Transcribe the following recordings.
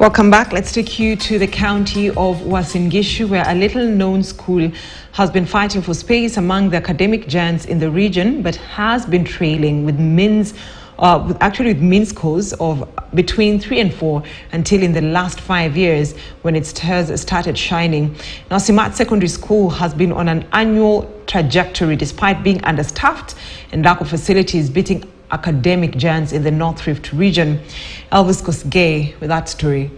Welcome back. Let's take you to the county of Uasin Gishu, where a little-known school has been fighting for space among the academic giants in the region, but has been trailing with mean scores of between 3 and 4 until in the last 5 years when its stars started shining. Now, Simat Secondary School has been on an annual trajectory despite being understaffed and lack of facilities, beating academic giants in the North Rift region. Elvis Kosgei with that story.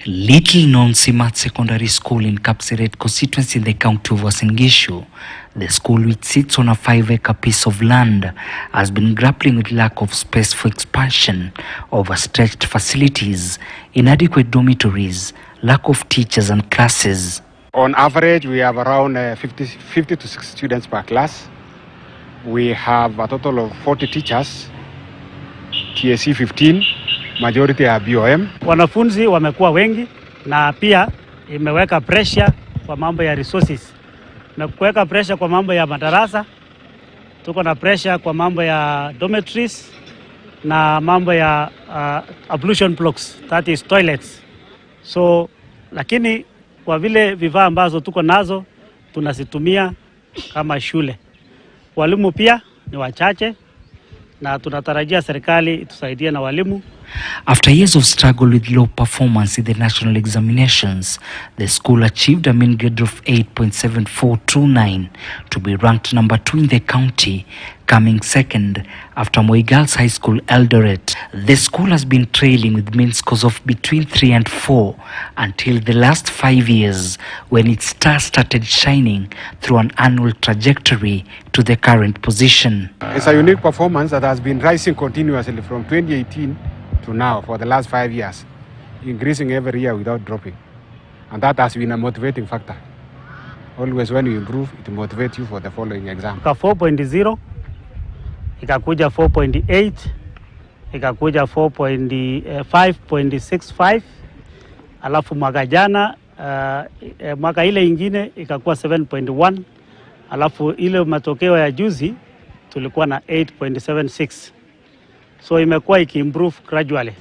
Little-known Simat Secondary School in Kapseret constituency in the county of Uasin Gishu, the school, which sits on a 5-acre piece of land, has been grappling with lack of space for expansion, overstretched facilities, inadequate dormitories, lack of teachers and classes. On average, we have around 50 to 60 students per class. We have a total of 40 teachers, TSC 15, majority ya BOM. Wanafunzi wamekuwa wengi na pia imeweka pressure kwa mambo ya resources. Na kuweka pressure kwa mambo ya madarasa, tuko na pressure kwa mambo ya dormitories na mambo ya ablution blocks, that is toilets. So lakini kwa vile vifaa ambazo tuko nazo tunasitumia kama shule. Walimu pia ni wachache na tunatarajia serikali itusaidie na walimu. After years of struggle with low performance in the national examinations, the school achieved a mean grade of 8.7429 to be ranked number 2 in the county, coming second after Moi Girls High School Eldoret. The school has been trailing with mean scores of between 3 and 4 until the last 5 years when its star started shining through an annual trajectory to the current position. It's a unique performance that has been rising continuously from 2018 to now for the last 5 years, increasing every year without dropping. And that has been a motivating factor. Always when you improve, it motivates you for the following exam. 4.0, ikakuja 4.8, ikakuja 5.65, alafu mwaka jana, mwaka ile ingine ikakuwa 7.1, alafu ile matokeo ya juzi tulikuwa na 8.76. So imekuwa iki-improve gradually.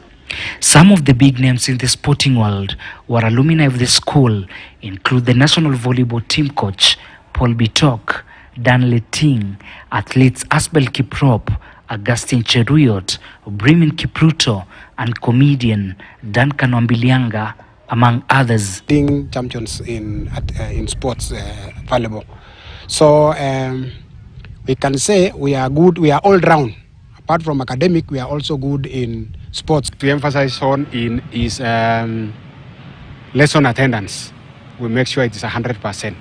Some of the big names in the sporting world were alumni of the school, include the national volleyball team coach Paul Bitok, Dan Leting, athletes Asbel Kiprop, Augustine Cheruyot, Bremen Kipruto, and comedian Duncan Wambilianga, among others. Being champions in sports volleyball. So we can say we are good, we are all round. Apart from academic, we are also good in sports. To emphasize on is lesson attendance. We make sure it is 100%.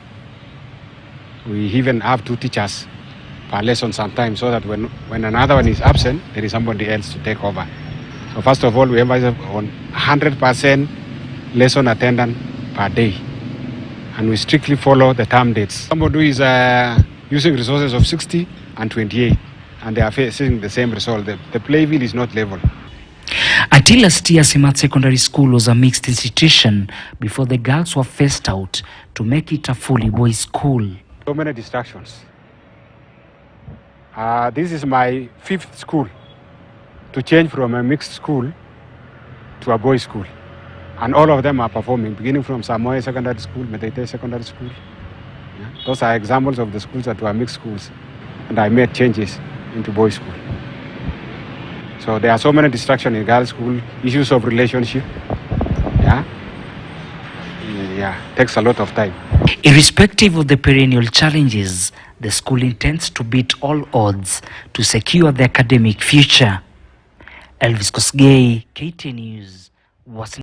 We even have 2 teachers per lesson sometimes, so that when another one is absent, there is somebody else to take over. So first of all, we emphasize on 100% lesson attendance per day. And we strictly follow the term dates. Somebody who is using resources of 60 and 28. And they are facing the same result. The playfield is not level. Until last year, Simat Secondary School was a mixed institution before the girls were phased out to make it a fully boys' school. So many distractions. This is my 5th school to change from a mixed school to a boys' school. And all of them are performing, beginning from Samoa Secondary School, Meteite Secondary School. Yeah. Those are examples of the schools that were mixed schools. And I made changes into boys' school. So there are so many distractions in girls' school, issues of relationship. Takes a lot of time. Irrespective of the perennial challenges, the school intends to beat all odds to secure the academic future. Elvis Kosgei, KTN News, Uasin